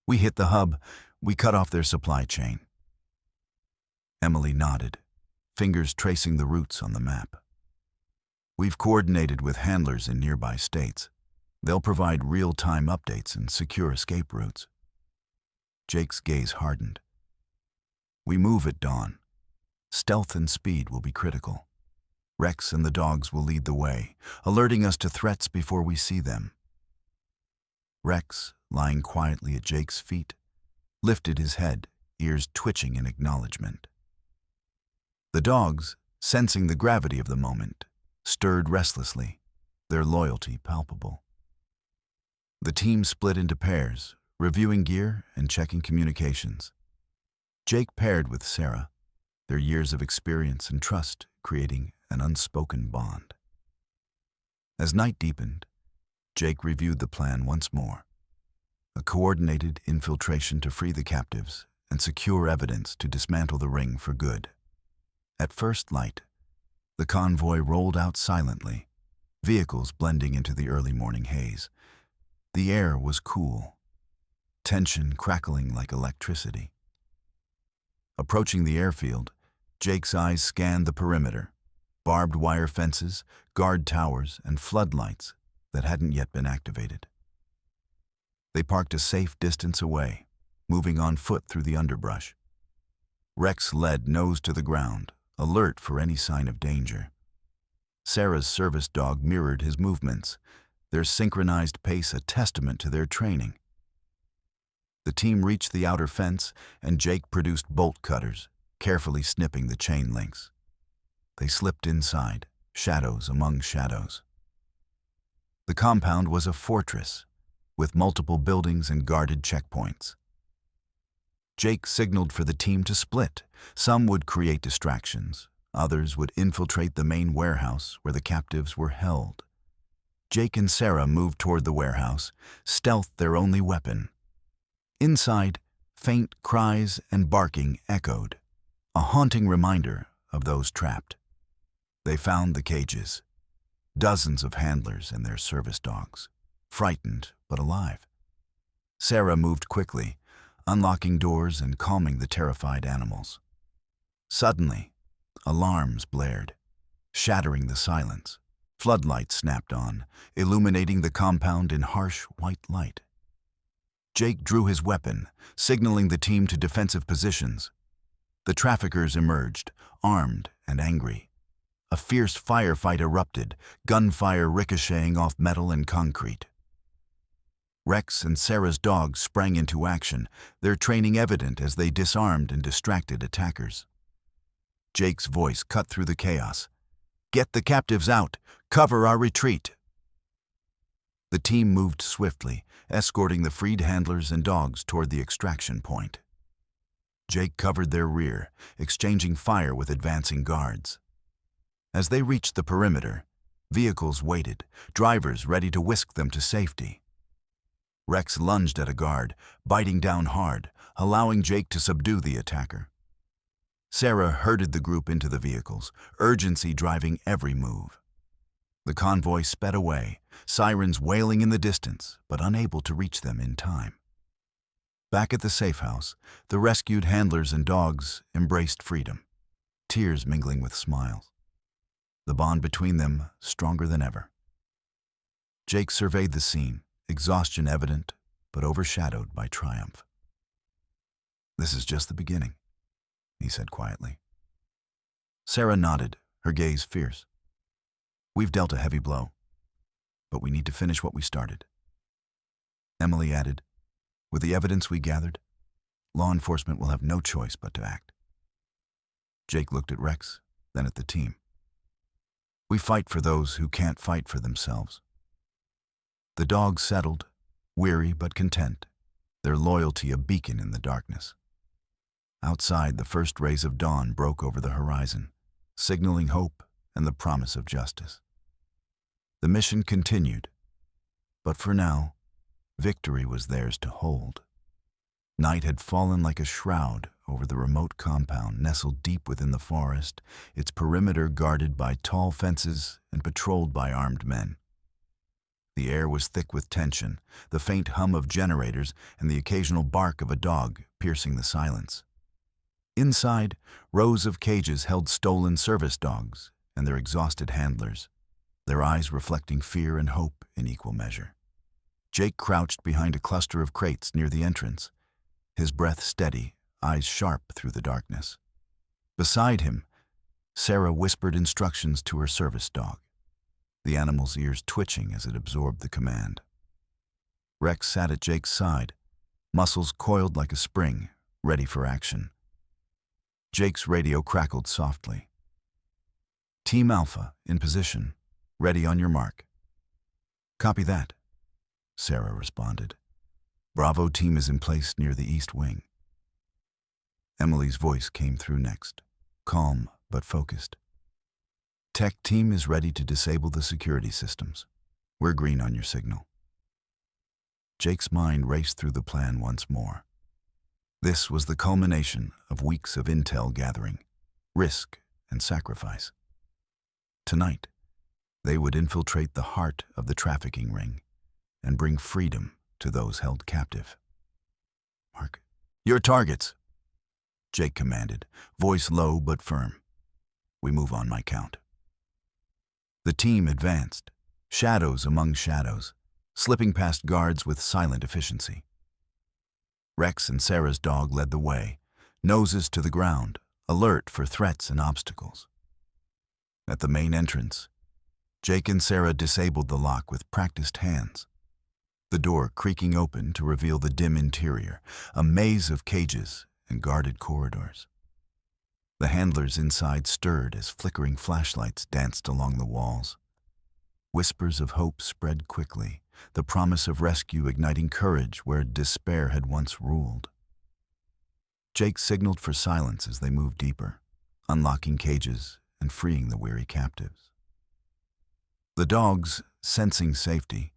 A: We hit the hub, we cut off their supply chain." Emily nodded, fingers tracing the routes on the map. "We've coordinated with handlers in nearby states. They'll provide real-time updates and secure escape routes." Jake's gaze hardened. "We move at dawn. Stealth and speed will be critical. Rex and the dogs will lead the way, alerting us to threats before we see them." Rex, lying quietly at Jake's feet, lifted his head, ears twitching in acknowledgement. The dogs, sensing the gravity of the moment, stirred restlessly, their loyalty palpable. The team split into pairs, reviewing gear and checking communications. Jake paired with Sarah, their years of experience and trust creating an unspoken bond. As night deepened, Jake reviewed the plan once more. A coordinated infiltration to free the captives and secure evidence to dismantle the ring for good. At first light, The convoy rolled out silently, vehicles blending into the early morning haze. The air was cool, tension crackling like electricity. Approaching the airfield, Jake's eyes scanned the perimeter, barbed wire fences, guard towers, and floodlights that hadn't yet been activated. They parked a safe distance away, moving on foot through the underbrush. Rex led nose to the ground, alert for any sign of danger. Sarah's service dog mirrored his movements, their synchronized pace a testament to their training. The team reached the outer fence, and Jake produced bolt cutters, carefully snipping the chain links. They slipped inside, shadows among shadows. The compound was a fortress, with multiple buildings and guarded checkpoints. Jake signaled for the team to split. Some would create distractions. Others would infiltrate the main warehouse where the captives were held. Jake and Sarah moved toward the warehouse, stealth their only weapon. Inside, faint cries and barking echoed, a haunting reminder of those trapped. They found the cages, dozens of handlers and their service dogs, frightened but alive. Sarah moved quickly, unlocking doors and calming the terrified animals. Suddenly, alarms blared, shattering the silence. Floodlights snapped on, illuminating the compound in harsh white light. Jake drew his weapon, signaling the team to defensive positions. The traffickers emerged, armed and angry. A fierce firefight erupted, gunfire ricocheting off metal and concrete. Rex and Sarah's dogs sprang into action, their training evident as they disarmed and distracted attackers. Jake's voice cut through the chaos. "Get the captives out! Cover our retreat!" The team moved swiftly, escorting the freed handlers and dogs toward the extraction point. Jake covered their rear, exchanging fire with advancing guards. As they reached the perimeter, vehicles waited, drivers ready to whisk them to safety. Rex lunged at a guard, biting down hard, allowing Jake to subdue the attacker. Sarah herded the group into the vehicles, urgency driving every move. The convoy sped away, sirens wailing in the distance, but unable to reach them in time. Back at the safe house, the rescued handlers and dogs embraced freedom, tears mingling with smiles. The bond between them stronger than ever. Jake surveyed the scene, exhaustion evident, but overshadowed by triumph. "This is just the beginning," he said quietly. Sarah nodded, her gaze fierce. "We've dealt a heavy blow, but we need to finish what we started." Emily added, "With the evidence we gathered, law enforcement will have no choice but to act." Jake looked at Rex, then at the team. "We fight for those who can't fight for themselves." The dogs settled, weary but content, their loyalty a beacon in the darkness. Outside, the first rays of dawn broke over the horizon, signaling hope and the promise of justice. The mission continued, but for now, victory was theirs to hold. Night had fallen like a shroud over the remote compound nestled deep within the forest, its perimeter guarded by tall fences and patrolled by armed men. The air was thick with tension, the faint hum of generators and the occasional bark of a dog piercing the silence. Inside, rows of cages held stolen service dogs and their exhausted handlers, their eyes reflecting fear and hope in equal measure. Jake crouched behind a cluster of crates near the entrance, his breath steady, eyes sharp through the darkness. Beside him, Sarah whispered instructions to her service dog, the animal's ears twitching as it absorbed the command. Rex sat at Jake's side, muscles coiled like a spring, ready for action. Jake's radio crackled softly. "Team Alpha, in position. Ready on your mark." "Copy that," Sarah responded. "Bravo team is in place near the east wing." Emily's voice came through next, calm but focused. "Tech team is ready to disable the security systems. We're green on your signal." Jake's mind raced through the plan once more. This was the culmination of weeks of intel gathering, risk, and sacrifice. Tonight, they would infiltrate the heart of the trafficking ring and bring freedom to those held captive. "Mark, your targets," Jake commanded, voice low but firm. "We move on my count." The team advanced, shadows among shadows, slipping past guards with silent efficiency. Rex and Sarah's dog led the way, noses to the ground, alert for threats and obstacles. At the main entrance, Jake and Sarah disabled the lock with practiced hands, the door creaking open to reveal the dim interior, a maze of cages and guarded corridors. The handlers inside stirred as flickering flashlights danced along the walls. Whispers of hope spread quickly, the promise of rescue igniting courage where despair had once ruled. Jake signaled for silence as they moved deeper, unlocking cages and freeing the weary captives. The dogs, sensing safety,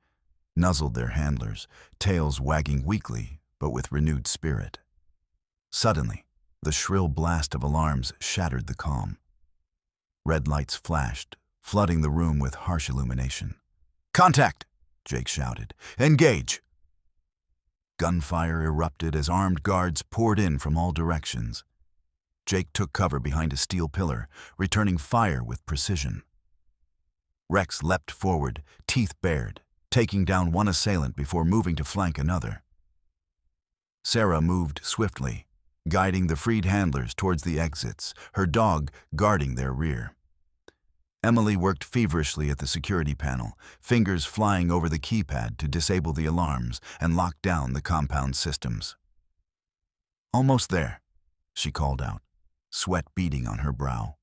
A: nuzzled their handlers, tails wagging weakly but with renewed spirit. Suddenly, the shrill blast of alarms shattered the calm. Red lights flashed, flooding the room with harsh illumination. "Contact!" Jake shouted. "Engage!" Gunfire erupted as armed guards poured in from all directions. Jake took cover behind a steel pillar, returning fire with precision. Rex leapt forward, teeth bared, taking down one assailant before moving to flank another. Sarah moved swiftly, guiding the freed handlers towards the exits, her dog guarding their rear. Emily worked feverishly at the security panel, fingers flying over the keypad to disable the alarms and lock down the compound systems. "Almost there," she called out, sweat beading on her brow.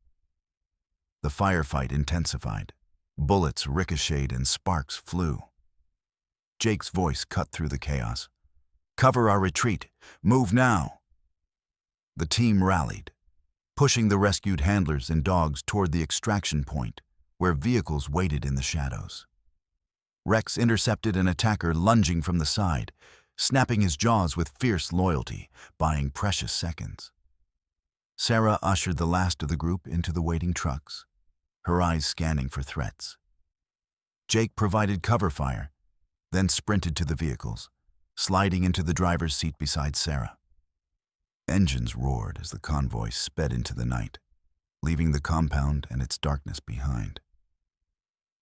A: The firefight intensified. Bullets ricocheted and sparks flew. Jake's voice cut through the chaos. "Cover our retreat. Move now." The team rallied, pushing the rescued handlers and dogs toward the extraction point, where vehicles waited in the shadows. Rex intercepted an attacker lunging from the side, snapping his jaws with fierce loyalty, buying precious seconds. Sarah ushered the last of the group into the waiting trucks, her eyes scanning for threats. Jake provided cover fire, then sprinted to the vehicles, sliding into the driver's seat beside Sarah. Engines roared as the convoy sped into the night, leaving the compound and its darkness behind.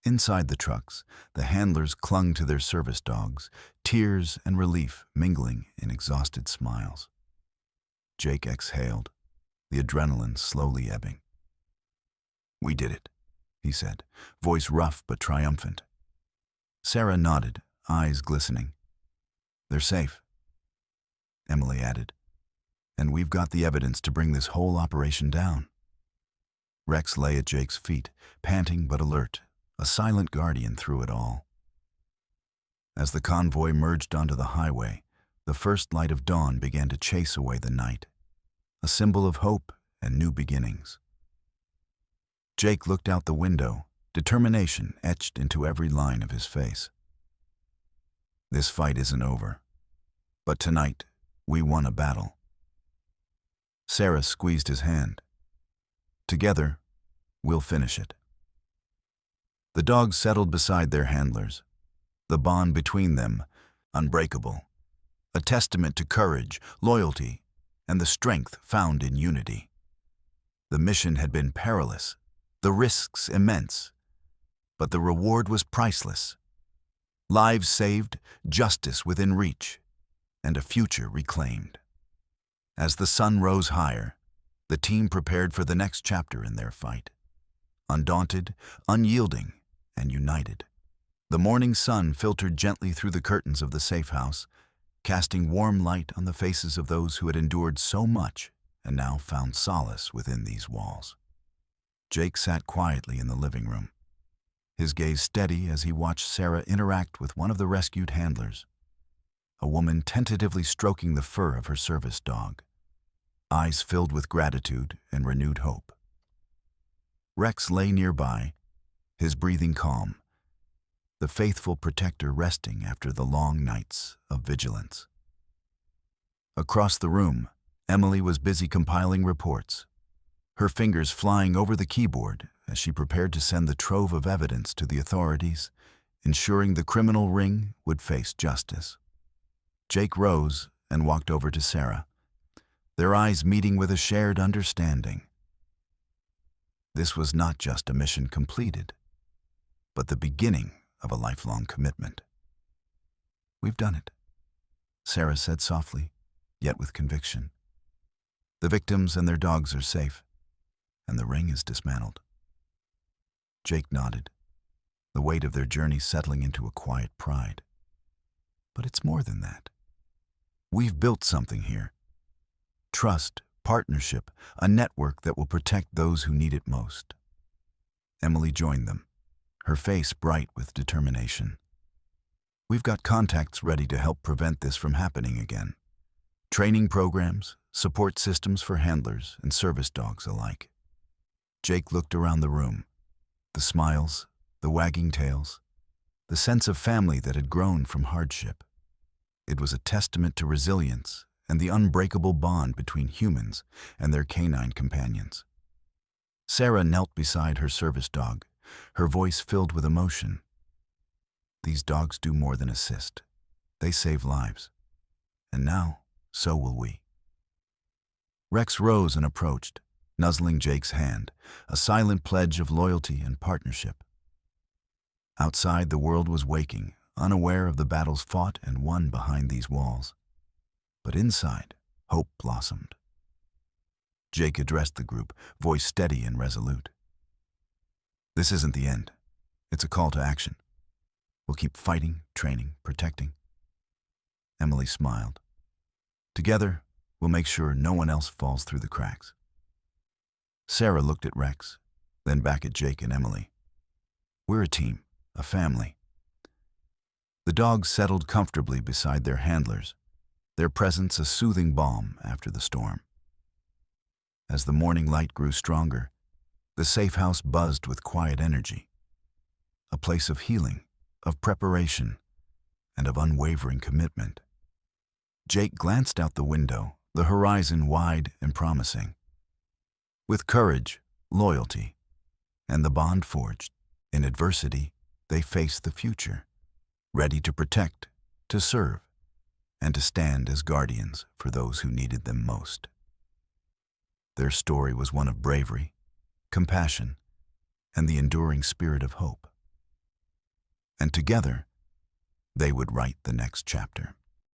A: Inside the trucks, the handlers clung to their service dogs, tears and relief mingling in exhausted smiles. Jake exhaled, the adrenaline slowly ebbing. "We did it," he said, voice rough but triumphant. Sarah nodded, eyes glistening. "They're safe," Emily added. "And we've got the evidence to bring this whole operation down." Rex lay at Jake's feet, panting but alert, a silent guardian through it all. As the convoy merged onto the highway, the first light of dawn began to chase away the night, a symbol of hope and new beginnings. Jake looked out the window, determination etched into every line of his face. "This fight isn't over, but tonight we won a battle." Sarah squeezed his hand. "Together, we'll finish it." The dogs settled beside their handlers, the bond between them unbreakable, a testament to courage, loyalty, and the strength found in unity. The mission had been perilous, the risks immense, but the reward was priceless. Lives saved, justice within reach, and a future reclaimed. As the sun rose higher, the team prepared for the next chapter in their fight. Undaunted, unyielding, and united. The morning sun filtered gently through the curtains of the safe house, casting warm light on the faces of those who had endured so much and now found solace within these walls. Jake sat quietly in the living room, his gaze steady as he watched Sarah interact with one of the rescued handlers, a woman tentatively stroking the fur of her service dog, eyes filled with gratitude and renewed hope. Rex lay nearby, his breathing calm, the faithful protector resting after the long nights of vigilance. Across the room, Emily was busy compiling reports, her fingers flying over the keyboard as she prepared to send the trove of evidence to the authorities, ensuring the criminal ring would face justice. Jake rose and walked over to Sarah, their eyes meeting with a shared understanding. This was not just a mission completed, but the beginning of a lifelong commitment. "We've done it," Sarah said softly, yet with conviction. "The victims and their dogs are safe, and the ring is dismantled." Jake nodded, the weight of their journey settling into a quiet pride. "But it's more than that. We've built something here. Trust, partnership, a network that will protect those who need it most." Emily joined them, her face bright with determination. "We've got contacts ready to help prevent this from happening again. Training programs, support systems for handlers and service dogs alike." Jake looked around the room, the smiles, the wagging tails, the sense of family that had grown from hardship. It was a testament to resilience and the unbreakable bond between humans and their canine companions. Sarah knelt beside her service dog, her voice filled with emotion. "These dogs do more than assist. They save lives. And now, so will we." Rex rose and approached, nuzzling Jake's hand, a silent pledge of loyalty and partnership. Outside, the world was waking, unaware of the battles fought and won behind these walls. But inside, hope blossomed. Jake addressed the group, voice steady and resolute. "This isn't the end. It's a call to action. We'll keep fighting, training, protecting." Emily smiled. "Together, we'll make sure no one else falls through the cracks." Sarah looked at Rex, then back at Jake and Emily. "We're a team, a family." The dogs settled comfortably beside their handlers, their presence a soothing balm after the storm. As the morning light grew stronger, the safe house buzzed with quiet energy, a place of healing, of preparation, and of unwavering commitment. Jake glanced out the window, the horizon wide and promising. With courage, loyalty, and the bond forged in adversity, they faced the future, ready to protect, to serve, and to stand as guardians for those who needed them most. Their story was one of bravery, compassion, and the enduring spirit of hope. And together, they would write the next chapter.